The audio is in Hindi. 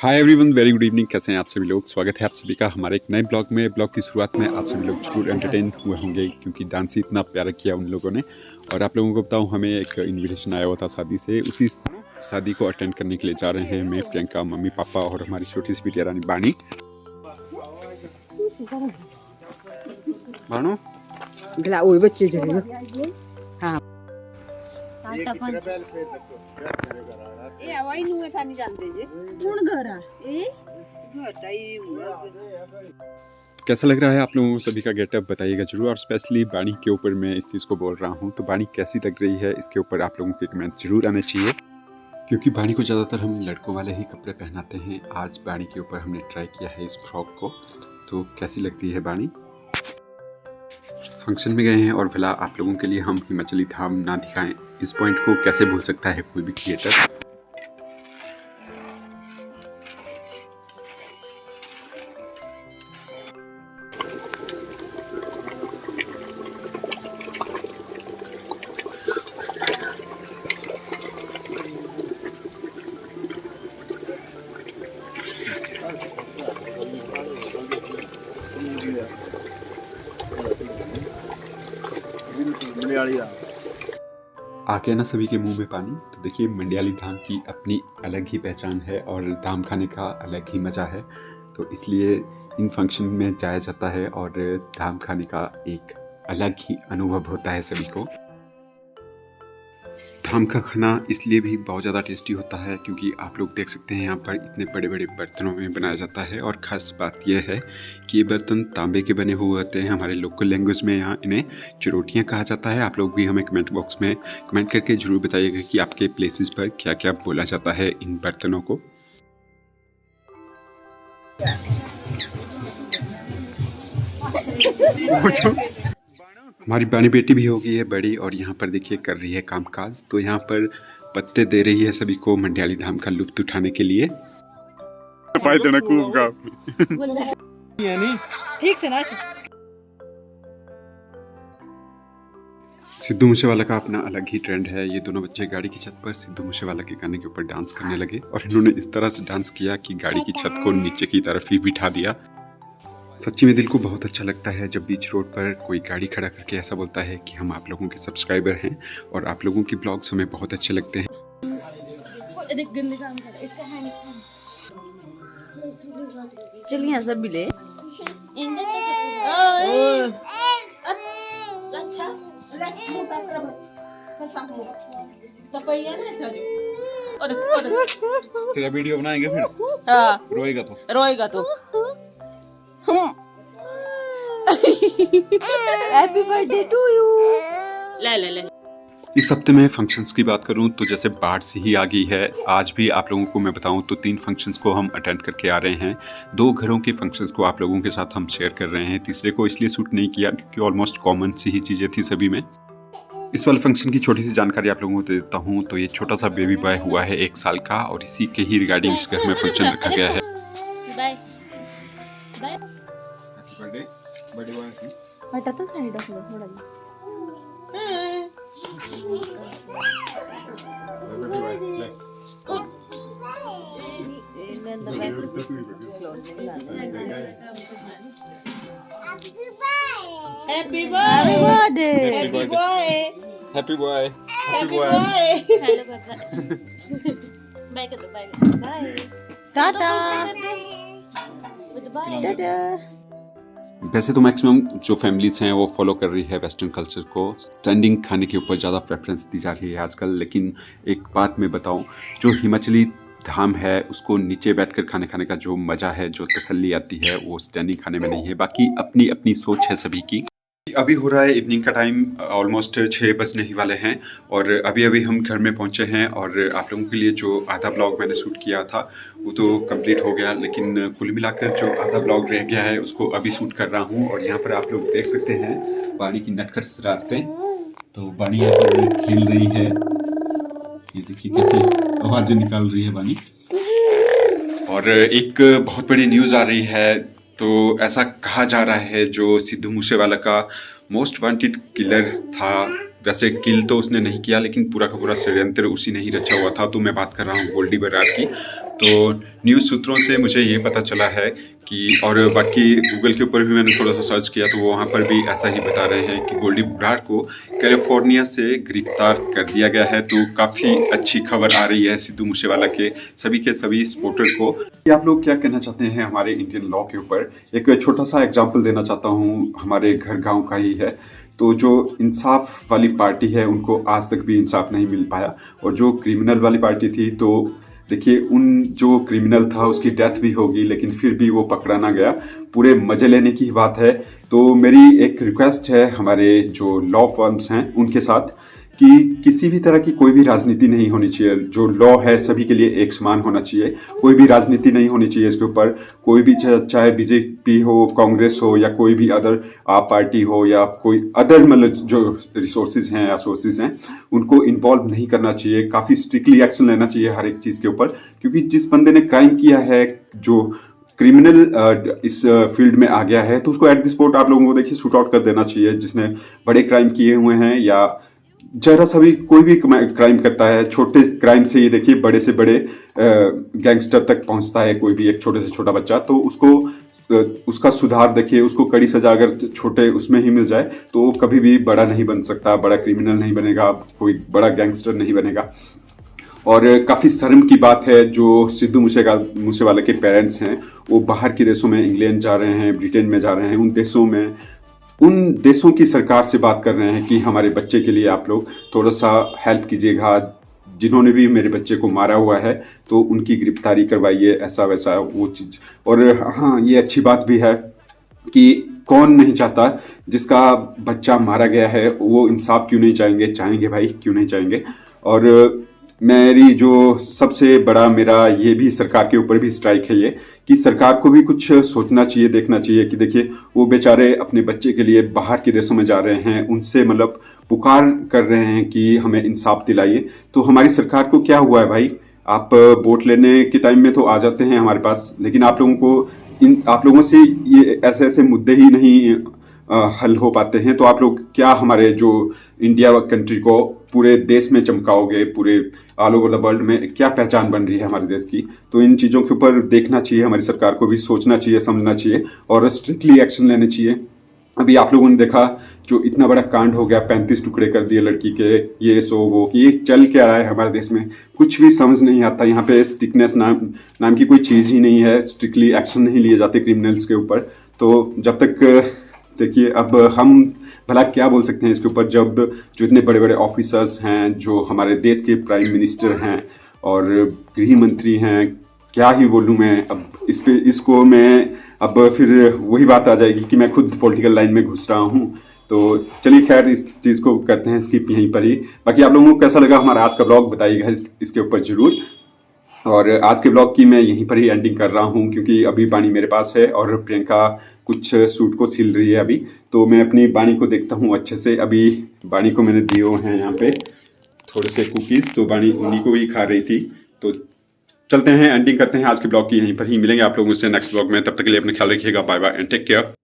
Hi everyone, very good evening. कैसे हैं आप सभी लोग? स्वागत है आप सभी का हमारे एक नए ब्लॉग में। ब्लॉग की शुरुआत में आप सभी लोग जरूर एंटरटेन हुए होंगे क्योंकि डांस ही इतना प्यारा किया उन लोगों ने। और आप लोगों को बताऊं, हमें एक इनविटेशन आया हुआ था शादी से। उसी शादी को अटेंड करने के लिए जा रहे हैं मैं, प्रियंका, मम्मी पापा और हमारी छोटी सी बिटिया रानी बानी। बानो गला ओए बच्चे जरे हां ए हवाई नुए था नहीं जानते जे कौन घर आ ए घटाई कैसा लग रहा है आप लोगों को सभी का गेटअप? बताइएगा जरूर। और स्पेशली बानी के ऊपर मैं इस चीज़ को बोल रहा हूँ, तो बानी कैसी लग रही है इसके ऊपर आप लोगों के कमेंट जरूर आने चाहिए, क्योंकि बानी को ज़्यादातर हम लड़कों वाले ही कपड़े पहनाते हैं। आज बानी के ऊपर हमने ट्राई किया है इस फ्रॉक को, तो कैसी लग रही है बानी? फंक्शन में गए हैं और भला आप लोगों के लिए हम हिमाचली धाम ना दिखाएं, इस पॉइंट को कैसे भूल सकता है कोई भी क्रिएटर। आ गया ना सभी के मुंह में पानी। तो देखिए, मंडियाली धाम की अपनी अलग ही पहचान है और धाम खाने का अलग ही मज़ा है। तो इसलिए इन फंक्शन में जाया जाता है और धाम खाने का एक अलग ही अनुभव होता है सभी को। धाम का खाना इसलिए भी बहुत ज़्यादा टेस्टी होता है क्योंकि आप लोग देख सकते हैं यहाँ पर इतने बड़े बड़े बर्तनों में बनाया जाता है। और ख़ास बात यह है कि ये बर्तन तांबे के बने हुए होते हैं। हमारे लोकल लैंग्वेज में यहाँ इन्हें चिरोटियाँ कहा जाता है। आप लोग भी हमें कमेंट बॉक्स में कमेंट करके ज़रूर बताइएगा कि आपके प्लेसेस पर क्या क्या बोला जाता है इन बर्तनों को। हमारी बानी बेटी भी हो गई है बड़ी और यहाँ पर देखिए कर रही है कामकाज। तो यहाँ पर पत्ते दे रही है सभी को मंडियाली धाम का लुत्फ उठाने के लिए। ठीक से ना सिद्धू मूसेवाला का अपना अलग ही ट्रेंड है। ये दोनों बच्चे गाड़ी की छत पर सिद्धू मूसेवाला के गाने के ऊपर डांस करने लगे और इन्होंने इस तरह से डांस किया कि गाड़ी की छत को नीचे की तरफ ही बिठा दिया। सच्ची में दिल को बहुत अच्छा लगता है जब बीच रोड पर कोई गाड़ी खड़ा करके ऐसा बोलता है कि हम आप लोगों के सब्सक्राइबर हैं और आप लोगों के ब्लॉग्स हमें बहुत अच्छे लगते हैं। चलिए सब भी ले तेरा वीडियो बनाएंगे फिर? हाँ रोएगा तो हैप्पी बर्थडे टू यू। ले इस हफ्ते में फंक्शंस की बात करूं तो जैसे बाढ़ से ही आ गई है। आज भी आप लोगों को मैं बताऊं तो 3 फंक्शंस को हम अटेंड करके आ रहे हैं। 2 घरों के फंक्शंस को आप लोगों के साथ हम शेयर कर रहे हैं। तीसरे को इसलिए शूट नहीं किया क्योंकि ऑलमोस्ट कॉमन सी ही चीज़ें थी सभी में। इस वाले फंक्शन की छोटी सी जानकारी आप लोगों को दे देता हूँ। तो ये छोटा सा बेबी बॉय हुआ है 1 साल का और इसी के ही रिगार्डिंग इस घर में फंक्शन रखा गया है। हटाता साइड ऑफ थोड़ा happy birthday happy boy happy boy hello bye कर दो बाय टाटा टाटा। वैसे तो मैक्सिमम जो फैमिलीज हैं वो फॉलो कर रही है वेस्टर्न कल्चर को। स्टैंडिंग खाने के ऊपर ज़्यादा प्रेफरेंस दी जा रही है आजकल। लेकिन एक बात मैं बताऊं, जो हिमाचली धाम है उसको नीचे बैठकर खाने का जो मज़ा है, जो तसल्ली आती है, वो स्टैंडिंग खाने में नहीं है। बाकी अपनी अपनी सोच है सभी की। अभी हो रहा है इवनिंग का टाइम, ऑलमोस्ट 6 बजने ही वाले हैं और अभी अभी हम घर में पहुंचे हैं। और आप लोगों के लिए जो आधा ब्लॉग मैंने शूट किया था वो तो कंप्लीट हो गया, लेकिन कुल मिलाकर जो आधा ब्लॉग रह गया है उसको अभी शूट कर रहा हूं। और यहाँ पर आप लोग देख सकते हैं बानी की नटखट शरारतें। तो बानी यहाँ पर खेल रही है, ये देखिए कैसे आवाज़ें निकाल रही है बानी। और एक बहुत बड़ी न्यूज़ आ रही है। तो ऐसा कहा जा रहा है जो सिद्धू मूसेवाला का मोस्ट वांटेड किलर था वैसे किल तो उसने नहीं किया, लेकिन पूरा का पूरा षड्यंत्र उसी ने ही रचा हुआ था। तो मैं बात कर रहा हूँ गोल्डी बरार की। तो न्यूज़ सूत्रों से मुझे ये पता चला है कि, और बाकी गूगल के ऊपर भी मैंने थोड़ा सा सर्च किया तो वो वहाँ पर भी ऐसा ही बता रहे हैं कि गोल्डी बरार को कैलिफोर्निया से गिरफ्तार कर दिया गया है। तो काफ़ी अच्छी खबर आ रही है सिद्धू मूसेवाला के सभी सपोर्टर को। आप लोग क्या कहना चाहते हैं हमारे इंडियन लॉ के ऊपर? एक छोटा सा एग्जाम्पल देना चाहता हूँ, हमारे घर गाँव का ही है। तो जो इंसाफ वाली पार्टी है उनको आज तक भी इंसाफ नहीं मिल पाया, और जो क्रिमिनल वाली पार्टी थी, तो देखिए उन जो क्रिमिनल था उसकी डेथ भी होगी लेकिन फिर भी वो पकड़ा ना गया। पूरे मजे लेने की बात है। तो मेरी एक रिक्वेस्ट है हमारे जो लॉ फर्म्स हैं उनके साथ कि किसी भी तरह की कोई भी राजनीति नहीं होनी चाहिए। जो लॉ है सभी के लिए एक समान होना चाहिए, कोई भी राजनीति नहीं होनी चाहिए इसके ऊपर। कोई भी चाहे बीजेपी हो, कांग्रेस हो, या कोई भी अदर आप पार्टी हो, या कोई अदर मतलब जो रिसोर्सेज हैं या सोर्सेज हैं, उनको इन्वॉल्व नहीं करना चाहिए। काफ़ी स्ट्रिक्टली एक्शन लेना चाहिए हर एक चीज़ के ऊपर, क्योंकि जिस बंदे ने क्राइम किया है, जो क्रिमिनल इस फील्ड में आ गया है, तो उसको एट द स्पॉट आप लोगों को देखिए शूट आउट कर देना चाहिए। जिसने बड़े क्राइम किए हुए हैं या जरा सा भी कोई भी क्राइम करता है, छोटे क्राइम से ही देखिए बड़े से बड़े गैंगस्टर तक पहुंचता है कोई भी एक छोटे से छोटा बच्चा। तो उसको उसका सुधार देखिए, उसको कड़ी सजा अगर छोटे उसमें ही मिल जाए तो वो कभी भी बड़ा नहीं बन सकता, बड़ा क्रिमिनल नहीं बनेगा, कोई बड़ा गैंगस्टर नहीं बनेगा। और काफ़ी शर्म की बात है जो सिद्धू मूसेवाला के पेरेंट्स हैं वो बाहर के देशों में, इंग्लैंड जा रहे हैं, ब्रिटेन में जा रहे हैं, उन देशों की सरकार से बात कर रहे हैं कि हमारे बच्चे के लिए आप लोग थोड़ा सा हेल्प कीजिएगा। जिन्होंने भी मेरे बच्चे को मारा हुआ है तो उनकी गिरफ्तारी करवाइए, ऐसा वैसा वो चीज़। और हाँ, ये अच्छी बात भी है कि कौन नहीं चाहता जिसका बच्चा मारा गया है, वो इंसाफ क्यों नहीं चाहेंगे? चाहेंगे भाई, क्यों नहीं चाहेंगे। और मेरी जो सबसे बड़ा मेरा ये भी सरकार के ऊपर भी स्ट्राइक है ये, कि सरकार को भी कुछ सोचना चाहिए, देखना चाहिए कि देखिए वो बेचारे अपने बच्चे के लिए बाहर के देशों में जा रहे हैं, उनसे मतलब पुकार कर रहे हैं कि हमें इंसाफ दिलाइए। तो हमारी सरकार को क्या हुआ है भाई? आप वोट लेने के टाइम में तो आ जाते हैं हमारे पास, लेकिन आप लोगों से ये ऐसे ऐसे मुद्दे ही नहीं हल हो पाते हैं। तो आप लोग क्या हमारे जो इंडिया कंट्री को पूरे देश में चमकाओगे, पूरे ऑल ओवर द वर्ल्ड में क्या पहचान बन रही है हमारे देश की? तो इन चीज़ों के ऊपर देखना चाहिए, हमारी सरकार को भी सोचना चाहिए, समझना चाहिए और स्ट्रिक्टली एक्शन लेने चाहिए। अभी आप लोगों ने देखा जो इतना बड़ा कांड हो गया, 35 टुकड़े कर दिए लड़की के, ये सो वो, ये चल क्या रहा है हमारे देश में? कुछ भी समझ नहीं आता। यहाँ पे स्टिकनेस नाम की कोई चीज़ ही नहीं है, स्ट्रिक्टली एक्शन नहीं लिए जाते क्रिमिनल्स के ऊपर। तो जब तक देखिए, अब हम भला क्या बोल सकते हैं इसके ऊपर, जब जो इतने बड़े बड़े ऑफिसर्स हैं, जो हमारे देश के प्राइम मिनिस्टर हैं और गृह मंत्री हैं, क्या ही बोलूँ मैं अब इसको मैं अब फिर वही बात आ जाएगी कि मैं खुद पॉलिटिकल लाइन में घुस रहा हूँ। तो चलिए खैर, इस चीज़ को करते हैं स्किप यहीं पर ही। बाकी आप लोगों को कैसा लगा हमारा आज का ब्लॉग बताइएगा इसके ऊपर ज़रूर। और आज के ब्लॉग की मैं यहीं पर ही एंडिंग कर रहा हूँ, क्योंकि अभी बानी मेरे पास है और प्रियंका कुछ सूट को सिल रही है अभी। तो मैं अपनी बानी को देखता हूँ अच्छे से। अभी बानी को मैंने दिए हैं यहाँ पे थोड़े से कुकीज़, तो बानी उन्हीं को ही खा रही थी। तो चलते हैं, एंडिंग करते हैं आज के ब्लॉग की यहीं पर ही। मिलेंगे आप लोगों से नेक्स्ट ब्लॉग में, तब तक के लिए अपना ख्याल रखिएगा। Bye bye and take care.